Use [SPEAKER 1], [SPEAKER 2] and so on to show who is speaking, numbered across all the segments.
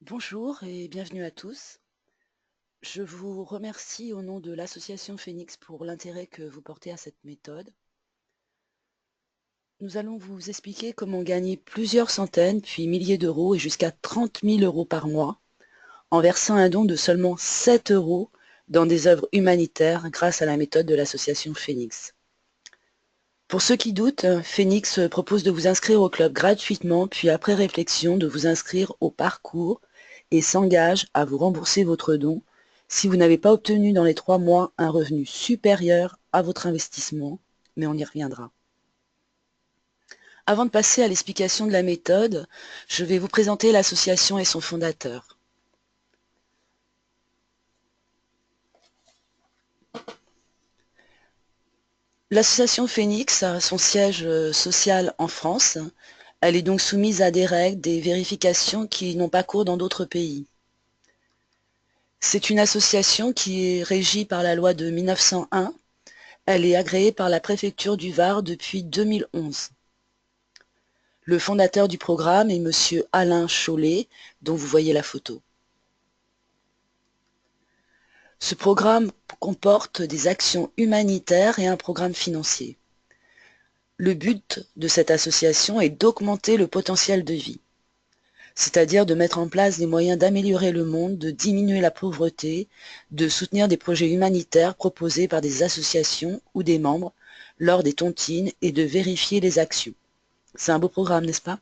[SPEAKER 1] Bonjour et bienvenue à tous. Je vous remercie au nom de l'association Phoenix pour l'intérêt que vous portez à cette méthode. Nous allons vous expliquer comment gagner plusieurs centaines puis milliers d'euros et jusqu'à 30 000 euros par mois en versant un don de seulement 7 euros dans des œuvres humanitaires grâce à la méthode de l'association Phoenix. Pour ceux qui doutent, Phoenix propose de vous inscrire au club gratuitement puis après réflexion de vous inscrire au parcours et s'engage à vous rembourser votre don si vous n'avez pas obtenu dans les 3 mois un revenu supérieur à votre investissement, mais on y reviendra. Avant de passer à l'explication de la méthode, je vais vous présenter l'association et son fondateur. L'association Phoenix a son siège social en France. Elle est donc soumise à des règles, des vérifications qui n'ont pas cours dans d'autres pays. C'est une association qui est régie par la loi de 1901. Elle est agréée par la préfecture du Var depuis 2011. Le fondateur du programme est M. Alain Chollet, dont vous voyez la photo. Ce programme comporte des actions humanitaires et un programme financier. Le but de cette association est d'augmenter le potentiel de vie, c'est-à-dire de mettre en place des moyens d'améliorer le monde, de diminuer la pauvreté, de soutenir des projets humanitaires proposés par des associations ou des membres lors des tontines et de vérifier les actions. C'est un beau programme, n'est-ce pas?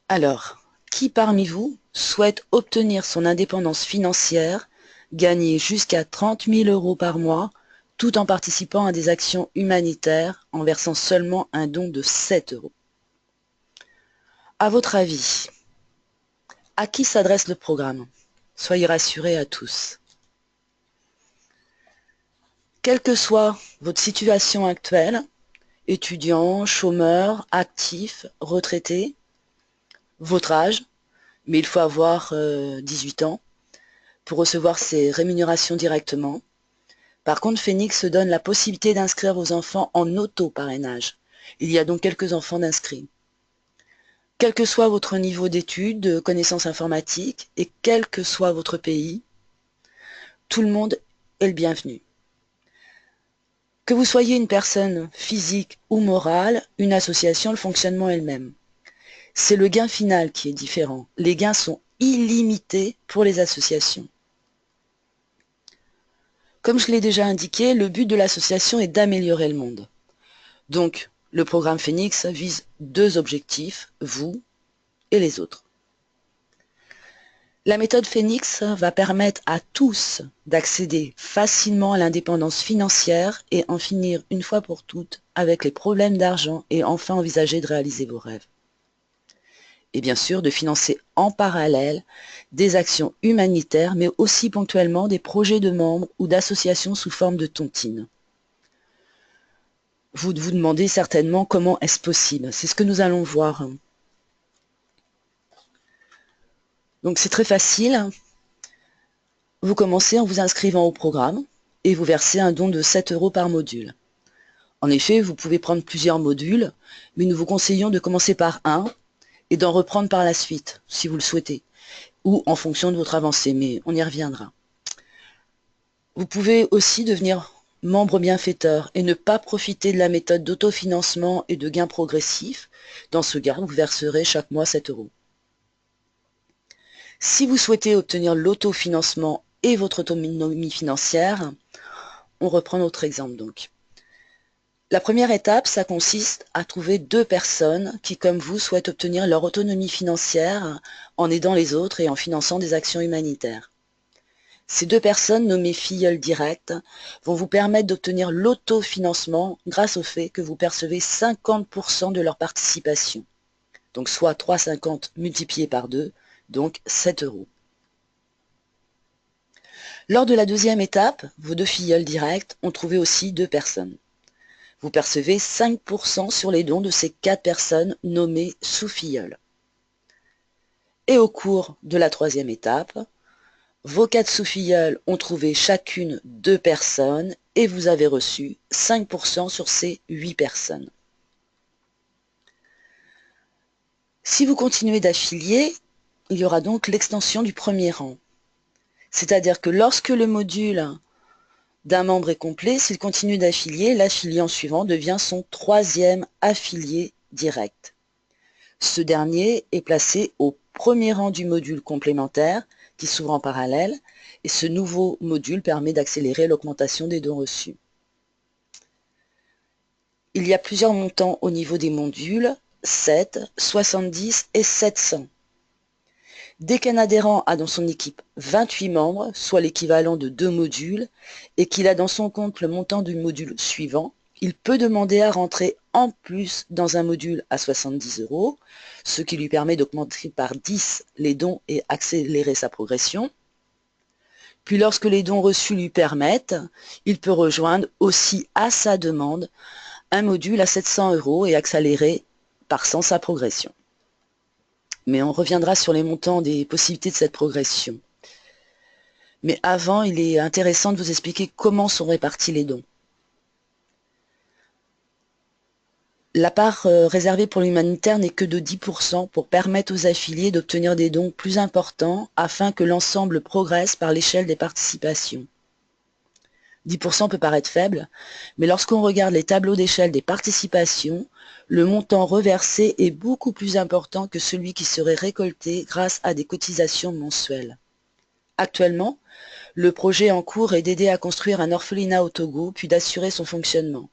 [SPEAKER 1] Alors, qui parmi vous souhaite obtenir son indépendance financière, gagner jusqu'à 30 000 euros par mois, tout en participant à des actions humanitaires en versant seulement un don de 7 euros? À votre avis, à qui s'adresse le programme? Soyez rassurés à tous. Quelle que soit votre situation actuelle, étudiant, chômeur, actif, retraité, votre âge, mais il faut avoir 18 ans pour recevoir ces rémunérations directement. Par contre, Phoenix se donne la possibilité d'inscrire vos enfants en auto-parrainage. Il y a donc quelques enfants d'inscrits. Quel que soit votre niveau d'études, de connaissances informatiques, et quel que soit votre pays, tout le monde est le bienvenu. Que vous soyez une personne physique ou morale, une association, le fonctionnement est le même. C'est le gain final qui est différent. Les gains sont illimités pour les associations. Comme je l'ai déjà indiqué, le but de l'association est d'améliorer le monde. Donc, le programme Phoenix vise 2 objectifs, vous et les autres. La méthode Phoenix va permettre à tous d'accéder facilement à l'indépendance financière et en finir une fois pour toutes avec les problèmes d'argent et enfin envisager de réaliser vos rêves. Et bien sûr, de financer en parallèle des actions humanitaires, mais aussi ponctuellement des projets de membres ou d'associations sous forme de tontines. Vous vous demandez certainement comment est-ce possible. C'est ce que nous allons voir. Donc c'est très facile. Vous commencez en vous inscrivant au programme et vous versez un don de 7 euros par module. En effet, vous pouvez prendre plusieurs modules, mais nous vous conseillons de commencer par un et d'en reprendre par la suite, si vous le souhaitez, ou en fonction de votre avancée, mais on y reviendra. Vous pouvez aussi devenir membre bienfaiteur et ne pas profiter de la méthode d'autofinancement et de gains progressifs. Dans ce cas, vous verserez chaque mois 7 euros. Si vous souhaitez obtenir l'autofinancement et votre autonomie financière, on reprend notre exemple donc. La première étape, ça consiste à trouver 2 personnes qui, comme vous, souhaitent obtenir leur autonomie financière en aidant les autres et en finançant des actions humanitaires. Ces 2 personnes, nommées filleuls directs, vont vous permettre d'obtenir l'autofinancement grâce au fait que vous percevez 50% de leur participation. Donc soit 3,50 multiplié par 2, donc 7 euros. Lors de la deuxième étape, vos 2 filleuls directs ont trouvé aussi 2 personnes. Vous percevez 5% sur les dons de ces 4 personnes nommées sous-filleuls. Et au cours de la troisième étape, vos 4 sous-filleuls ont trouvé chacune 2 personnes et vous avez reçu 5% sur ces 8 personnes. Si vous continuez d'affilier, il y aura donc l'extension du premier rang. C'est-à-dire que lorsque le module d'un membre est complet, s'il continue d'affilier, l'affiliant suivant devient son troisième affilié direct. Ce dernier est placé au premier rang du module complémentaire qui s'ouvre en parallèle et ce nouveau module permet d'accélérer l'augmentation des dons reçus. Il y a plusieurs montants au niveau des modules, 7, 70 et 700. Dès qu'un adhérent a dans son équipe 28 membres, soit l'équivalent de 2 modules, et qu'il a dans son compte le montant du module suivant, il peut demander à rentrer en plus dans un module à 70 €, ce qui lui permet d'augmenter par 10 les dons et accélérer sa progression. Puis lorsque les dons reçus lui permettent, il peut rejoindre aussi à sa demande un module à 700 € et accélérer par 100 sa progression. Mais on reviendra sur les montants des possibilités de cette progression. Mais avant, il est intéressant de vous expliquer comment sont répartis les dons. La part réservée pour l'humanitaire n'est que de 10% pour permettre aux affiliés d'obtenir des dons plus importants afin que l'ensemble progresse par l'échelle des participations. 10% peut paraître faible, mais lorsqu'on regarde les tableaux d'échelle des participations, le montant reversé est beaucoup plus important que celui qui serait récolté grâce à des cotisations mensuelles. Actuellement, le projet en cours est d'aider à construire un orphelinat au Togo, puis d'assurer son fonctionnement.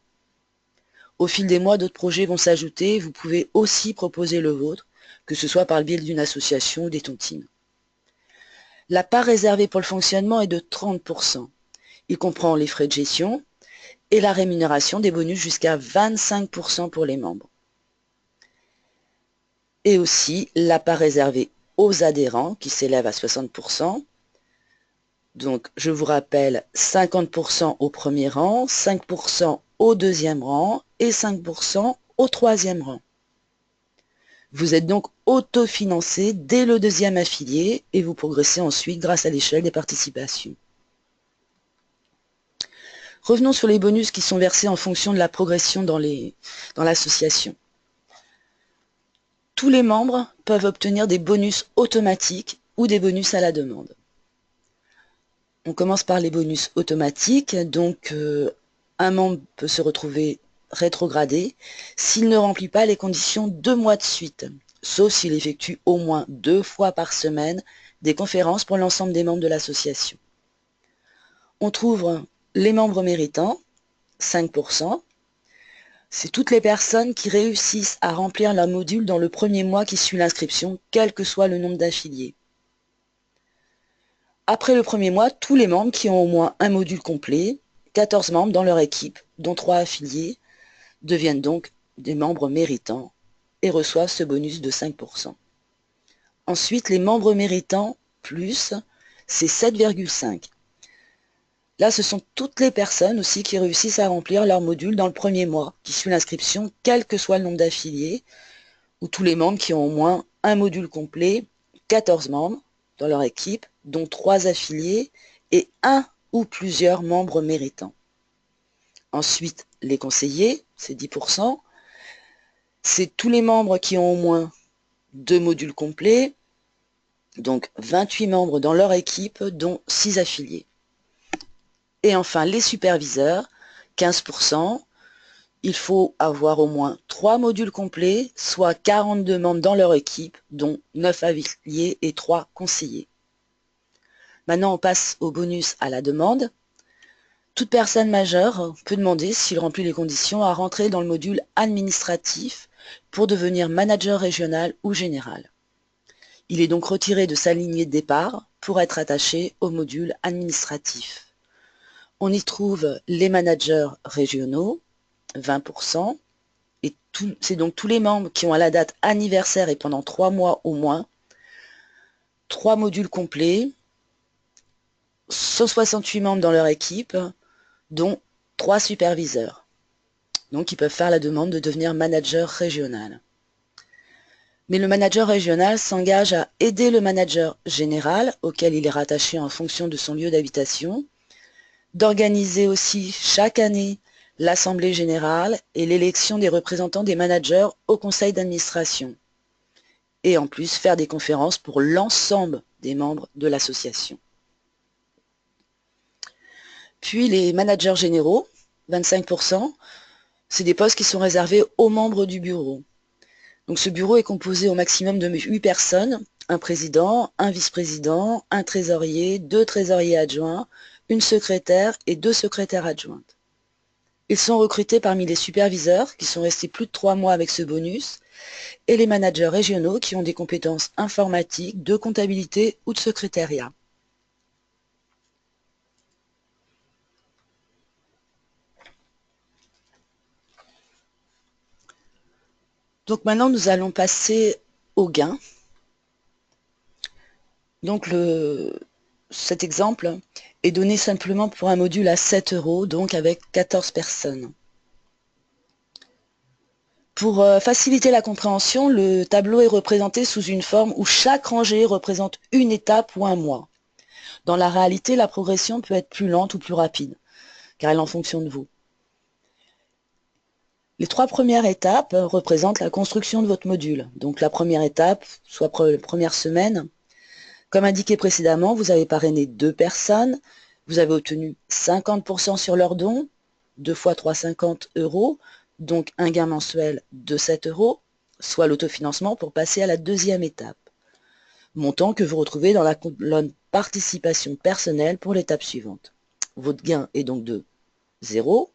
[SPEAKER 1] Au fil des mois, d'autres projets vont s'ajouter. Vous pouvez aussi proposer le vôtre, que ce soit par le biais d'une association ou des tontines. La part réservée pour le fonctionnement est de 30%. Il comprend les frais de gestion et la rémunération des bonus jusqu'à 25% pour les membres. Et aussi la part réservée aux adhérents qui s'élève à 60%. Donc, je vous rappelle, 50% au premier rang, 5% au deuxième rang et 5% au troisième rang. Vous êtes donc autofinancé dès le deuxième affilié et vous progressez ensuite grâce à l'échelle des participations. Revenons sur les bonus qui sont versés en fonction de la progression dans l'association. Tous les membres peuvent obtenir des bonus automatiques ou des bonus à la demande. On commence par les bonus automatiques, donc un membre peut se retrouver rétrogradé s'il ne remplit pas les conditions 2 mois de suite, sauf s'il effectue au moins 2 fois par semaine des conférences pour l'ensemble des membres de l'association. On trouve les membres méritants, 5%. C'est toutes les personnes qui réussissent à remplir leur module dans le premier mois qui suit l'inscription, quel que soit le nombre d'affiliés. Après le premier mois, tous les membres qui ont au moins un module complet, 14 membres dans leur équipe, dont 3 affiliés, deviennent donc des membres méritants et reçoivent ce bonus de 5%. Ensuite, les membres méritants plus, c'est 7,5. Là, ce sont toutes les personnes aussi qui réussissent à remplir leur module dans le premier mois, qui suit l'inscription, quel que soit le nombre d'affiliés, ou tous les membres qui ont au moins un module complet, 14 membres dans leur équipe, dont 3 affiliés et un ou plusieurs membres méritants. Ensuite, les conseillers, c'est 10%. C'est tous les membres qui ont au moins 2 modules complets, donc 28 membres dans leur équipe, dont 6 affiliés. Et enfin, les superviseurs, 15%. Il faut avoir au moins 3 modules complets, soit 42 membres dans leur équipe, dont 9 affiliés et 3 conseillers. Maintenant, on passe au bonus à la demande. Toute personne majeure peut demander, s'il remplit les conditions, à rentrer dans le module administratif pour devenir manager régional ou général. Il est donc retiré de sa lignée de départ pour être attaché au module administratif. On y trouve les managers régionaux, 20%, et c'est donc tous les membres qui ont à la date anniversaire et pendant 3 mois au moins, 3 modules complets, 168 membres dans leur équipe, dont 3 superviseurs. Donc ils peuvent faire la demande de devenir manager régional. Mais le manager régional s'engage à aider le manager général, auquel il est rattaché en fonction de son lieu d'habitation, d'organiser aussi chaque année l'Assemblée générale et l'élection des représentants des managers au conseil d'administration. et en plus faire des conférences pour l'ensemble des membres de l'association. Puis les managers généraux, 25%, c'est des postes qui sont réservés aux membres du bureau. Donc ce bureau est composé au maximum de 8 personnes, un président, un vice-président, un trésorier, 2 trésoriers adjoints, une secrétaire et 2 secrétaires adjointes. Ils sont recrutés parmi les superviseurs qui sont restés plus de 3 mois avec ce bonus et les managers régionaux qui ont des compétences informatiques, de comptabilité ou de secrétariat. Donc maintenant, nous allons passer aux gains. Donc cet exemple est donné simplement pour un module à 7 €, donc avec 14 personnes. Pour faciliter la compréhension, le tableau est représenté sous une forme où chaque rangée représente une étape ou un mois. Dans la réalité, la progression peut être plus lente ou plus rapide, car elle est en fonction de vous. Les 3 premières étapes représentent la construction de votre module. Donc la première étape, soit première semaine, comme indiqué précédemment, vous avez parrainé 2 personnes, vous avez obtenu 50% sur leurs dons, 2 fois 3,50 €, donc un gain mensuel de 7 €, soit l'autofinancement pour passer à la deuxième étape. Montant que vous retrouvez dans la colonne participation personnelle pour l'étape suivante. Votre gain est donc de 0.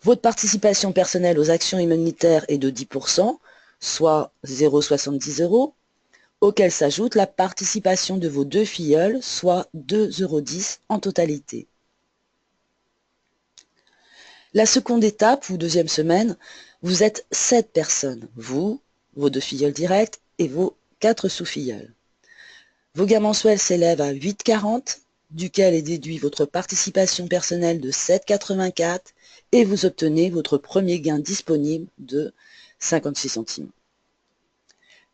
[SPEAKER 1] Votre participation personnelle aux actions humanitaires est de 10%, soit 0,70 €, auquel s'ajoute la participation de vos 2 filleuls, soit 2,10 € en totalité. La seconde étape, ou deuxième semaine, vous êtes 7 personnes, vous, vos 2 filleuls directs et vos 4 sous-filleuls. Vos gains mensuels s'élèvent à 8,40 €, duquel est déduit votre participation personnelle de 7,84 € et vous obtenez votre premier gain disponible de 56 centimes.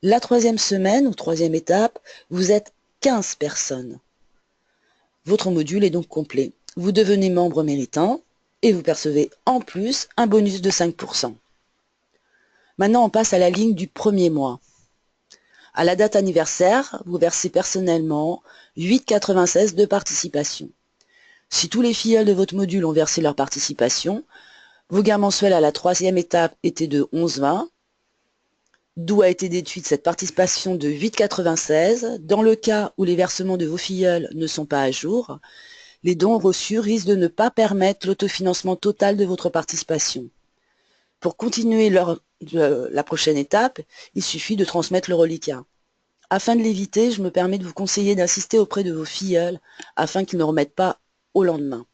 [SPEAKER 1] La troisième semaine, ou troisième étape, vous êtes 15 personnes. Votre module est donc complet. Vous devenez membre méritant et vous percevez en plus un bonus de 5%. Maintenant, on passe à la ligne du premier mois. À la date anniversaire, vous versez personnellement 8,96 € de participation. Si tous les filleuls de votre module ont versé leur participation, vos gains mensuels à la troisième étape étaient de 11,20 €, d'où a été déduite cette participation de 8,96 €. Dans le cas où les versements de vos filleuls ne sont pas à jour, les dons reçus risquent de ne pas permettre l'autofinancement total de votre participation. Pour continuer la prochaine étape, il suffit de transmettre le reliquat. Afin de l'éviter, je me permets de vous conseiller d'insister auprès de vos filleuls afin qu'ils ne remettent pas au lendemain.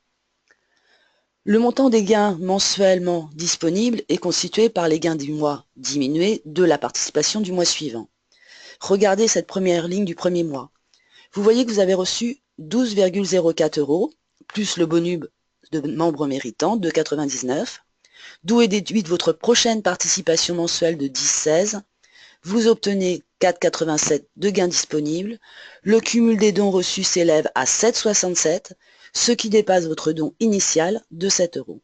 [SPEAKER 1] Le montant des gains mensuellement disponibles est constitué par les gains du mois diminués de la participation du mois suivant. Regardez cette première ligne du premier mois. Vous voyez que vous avez reçu 12,04 € plus le bonus de membre méritant de 99, d'où est déduite votre prochaine participation mensuelle de 10,16. Vous obtenez 4,87 € de gains disponibles. Le cumul des dons reçus s'élève à 7,67 €, ce qui dépasse votre don initial de 7 €.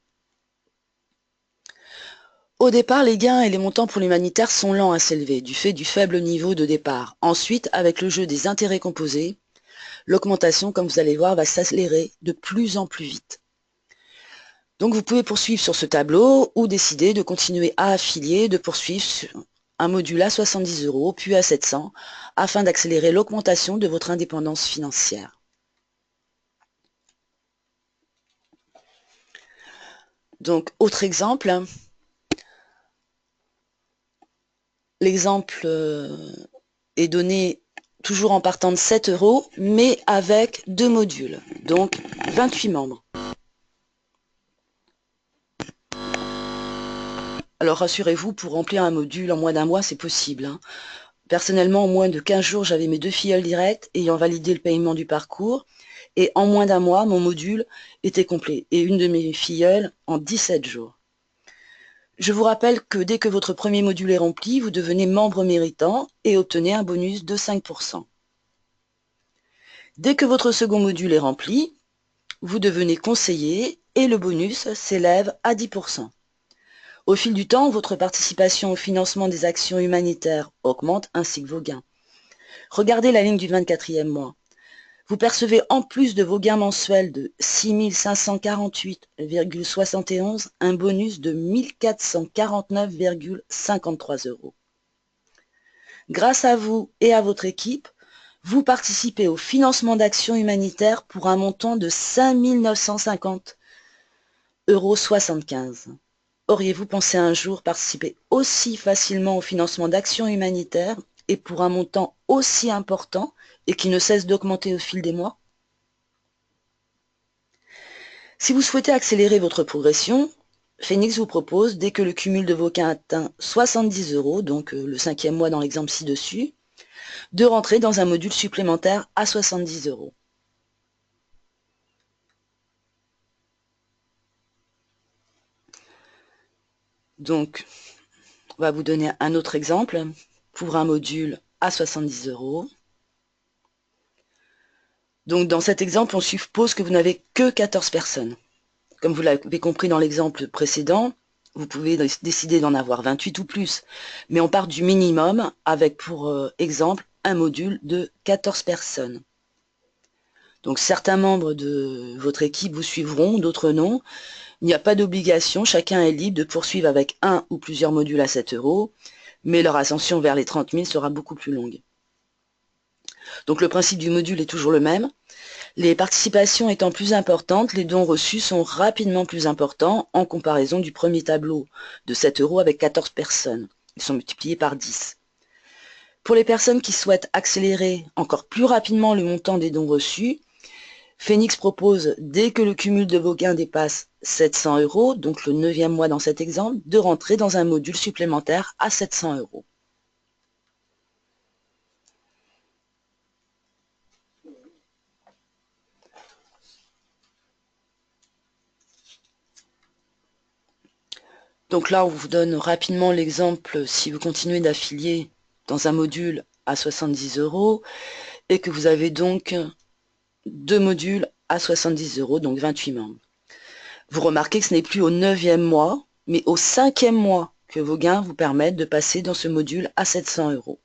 [SPEAKER 1] Au départ, les gains et les montants pour l'humanitaire sont lents à s'élever, du fait du faible niveau de départ. Ensuite, avec le jeu des intérêts composés, l'augmentation, comme vous allez voir, va s'accélérer de plus en plus vite. Donc vous pouvez poursuivre sur ce tableau ou décider de continuer à affilier, de poursuivre sur un module à 70 € puis à 700 afin d'accélérer l'augmentation de votre indépendance financière. Donc, autre exemple, l'exemple est donné toujours en partant de 7 €, mais avec 2 modules, donc 28 membres. Alors rassurez-vous, pour remplir un module en moins d'un mois, c'est possible, hein. Personnellement, en moins de 15 jours, j'avais mes 2 filleuls directs ayant validé le paiement du parcours, et en moins d'un mois, mon module était complet, et une de mes filleuls en 17 jours. Je vous rappelle que dès que votre premier module est rempli, vous devenez membre méritant et obtenez un bonus de 5%. Dès que votre second module est rempli, vous devenez conseiller et le bonus s'élève à 10%. Au fil du temps, votre participation au financement des actions humanitaires augmente ainsi que vos gains. Regardez la ligne du 24e mois. Vous percevez en plus de vos gains mensuels de 6 548,71 un bonus de 1 449,53 €. Grâce à vous et à votre équipe, vous participez au financement d'actions humanitaires pour un montant de 5 950,75 €. Auriez-vous pensé un jour participer aussi facilement au financement d'actions humanitaires et pour un montant aussi important et qui ne cesse d'augmenter au fil des mois? Si vous souhaitez accélérer votre progression, Phoenix vous propose, dès que le cumul de vos gains atteint 70 €, donc le 5e mois dans l'exemple ci-dessus, de rentrer dans un module supplémentaire à 70 €. Donc, on va vous donner un autre exemple pour un module à 70 €. Donc, dans cet exemple, on suppose que vous n'avez que 14 personnes. Comme vous l'avez compris dans l'exemple précédent, vous pouvez décider d'en avoir 28 ou plus, mais on part du minimum avec pour exemple un module de 14 personnes. Donc certains membres de votre équipe vous suivront, d'autres non. Il n'y a pas d'obligation, chacun est libre de poursuivre avec un ou plusieurs modules à 7 €, mais leur ascension vers les 30 000 sera beaucoup plus longue. Donc le principe du module est toujours le même. Les participations étant plus importantes, les dons reçus sont rapidement plus importants en comparaison du premier tableau de 7 € avec 14 personnes. Ils sont multipliés par 10. Pour les personnes qui souhaitent accélérer encore plus rapidement le montant des dons reçus, Phoenix propose, dès que le cumul de vos gains dépasse 700 €, donc le 9e mois dans cet exemple, de rentrer dans un module supplémentaire à 700 €. Donc là, on vous donne rapidement l'exemple si vous continuez d'affilier dans un module à 70 € et que vous avez donc 2 modules à 70 €, donc 28 membres. Vous remarquez que ce n'est plus au 9e mois, mais au 5e mois que vos gains vous permettent de passer dans ce module à 700 €.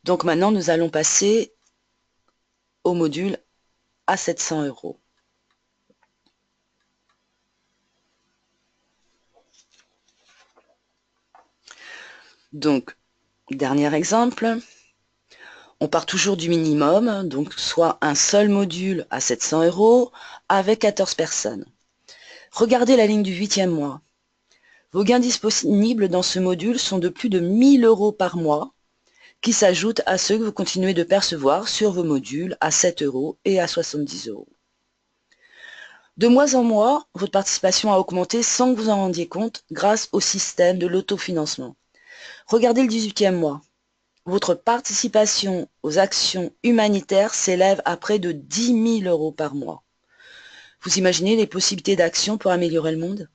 [SPEAKER 1] Donc maintenant, nous allons passer au module à 700 €. Donc, dernier exemple, on part toujours du minimum, donc soit un seul module à 700 € avec 14 personnes. Regardez la ligne du 8e mois. Vos gains disponibles dans ce module sont de plus de 1 000 € par mois, qui s'ajoutent à ceux que vous continuez de percevoir sur vos modules à 7 € et à 70 €. De mois en mois, votre participation a augmenté sans que vous en rendiez compte grâce au système de l'autofinancement. Regardez le 18e mois. Votre participation aux actions humanitaires s'élève à près de 10 000 € par mois. Vous imaginez les possibilités d'action pour améliorer le monde?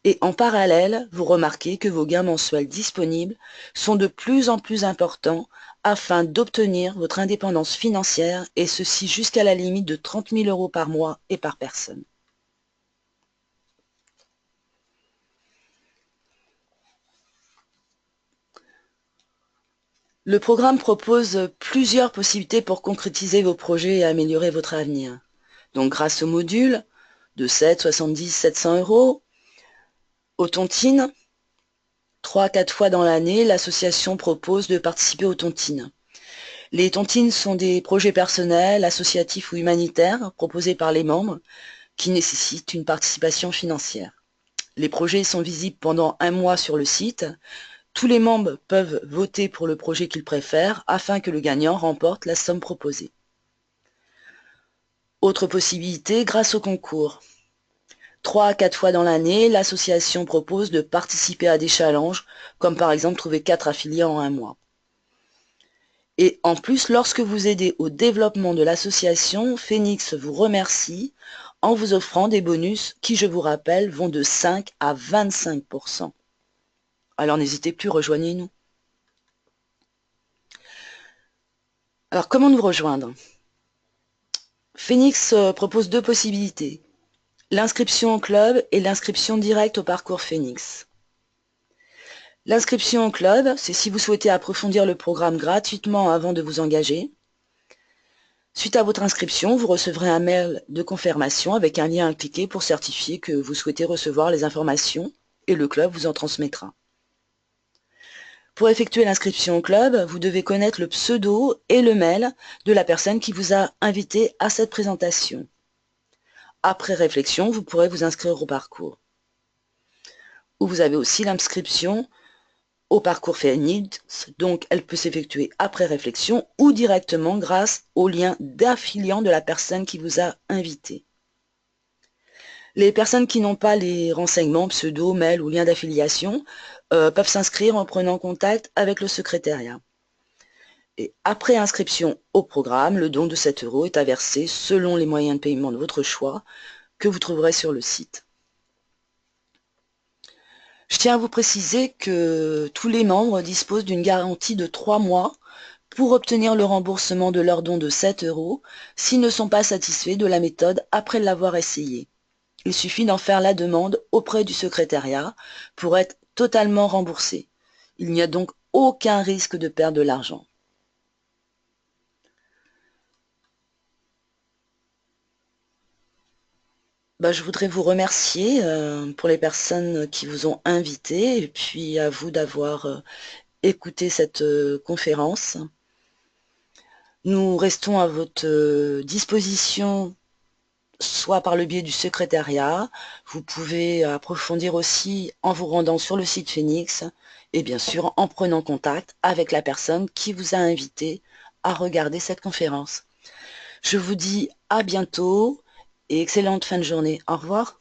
[SPEAKER 1] Et en parallèle, vous remarquez que vos gains mensuels disponibles sont de plus en plus importants afin d'obtenir votre indépendance financière, et ceci jusqu'à la limite de 30 000 € par mois et par personne. Le programme propose plusieurs possibilités pour concrétiser vos projets et améliorer votre avenir. Donc grâce au module de 7, 70, 700 €, aux tontines, 3 à 4 fois dans l'année, l'association propose de participer aux tontines. Les tontines sont des projets personnels, associatifs ou humanitaires proposés par les membres qui nécessitent une participation financière. Les projets sont visibles pendant un mois sur le site. Tous les membres peuvent voter pour le projet qu'ils préfèrent afin que le gagnant remporte la somme proposée. Autre possibilité, grâce au concours. 3 à 4 fois dans l'année, l'association propose de participer à des challenges, comme par exemple trouver 4 affiliés en un mois. Et en plus, lorsque vous aidez au développement de l'association, Phoenix vous remercie en vous offrant des bonus qui, je vous rappelle, vont de 5 à 25 %. Alors n'hésitez plus, rejoignez-nous. Alors comment nous rejoindre? Phoenix propose deux possibilités. L'inscription au club et l'inscription directe au parcours Phoenix. L'inscription au club, c'est si vous souhaitez approfondir le programme gratuitement avant de vous engager. Suite à votre inscription, vous recevrez un mail de confirmation avec un lien à cliquer pour certifier que vous souhaitez recevoir les informations et le club vous en transmettra. Pour effectuer l'inscription au club, vous devez connaître le pseudo et le mail de la personne qui vous a invité à cette présentation. Après réflexion, vous pourrez vous inscrire au parcours. Ou vous avez aussi l'inscription au parcours Phoenix, donc elle peut s'effectuer après réflexion ou directement grâce au lien d'affiliant de la personne qui vous a invité. Les personnes qui n'ont pas les renseignements, pseudo, mail ou lien d'affiliation, peuvent s'inscrire en prenant contact avec le secrétariat. Et après inscription au programme, le don de 7 € est à verser selon les moyens de paiement de votre choix que vous trouverez sur le site. Je tiens à vous préciser que tous les membres disposent d'une garantie de 3 mois pour obtenir le remboursement de leur don de 7 € s'ils ne sont pas satisfaits de la méthode après l'avoir essayé. Il suffit d'en faire la demande auprès du secrétariat pour être totalement remboursé. Il n'y a donc aucun risque de perdre de l'argent. Je voudrais vous remercier pour les personnes qui vous ont invité et puis à vous d'avoir écouté cette conférence. Nous restons à votre disposition, soit par le biais du secrétariat. Vous pouvez approfondir aussi en vous rendant sur le site Phoenix et bien sûr en prenant contact avec la personne qui vous a invité à regarder cette conférence. Je vous dis à bientôt et excellente fin de journée. Au revoir.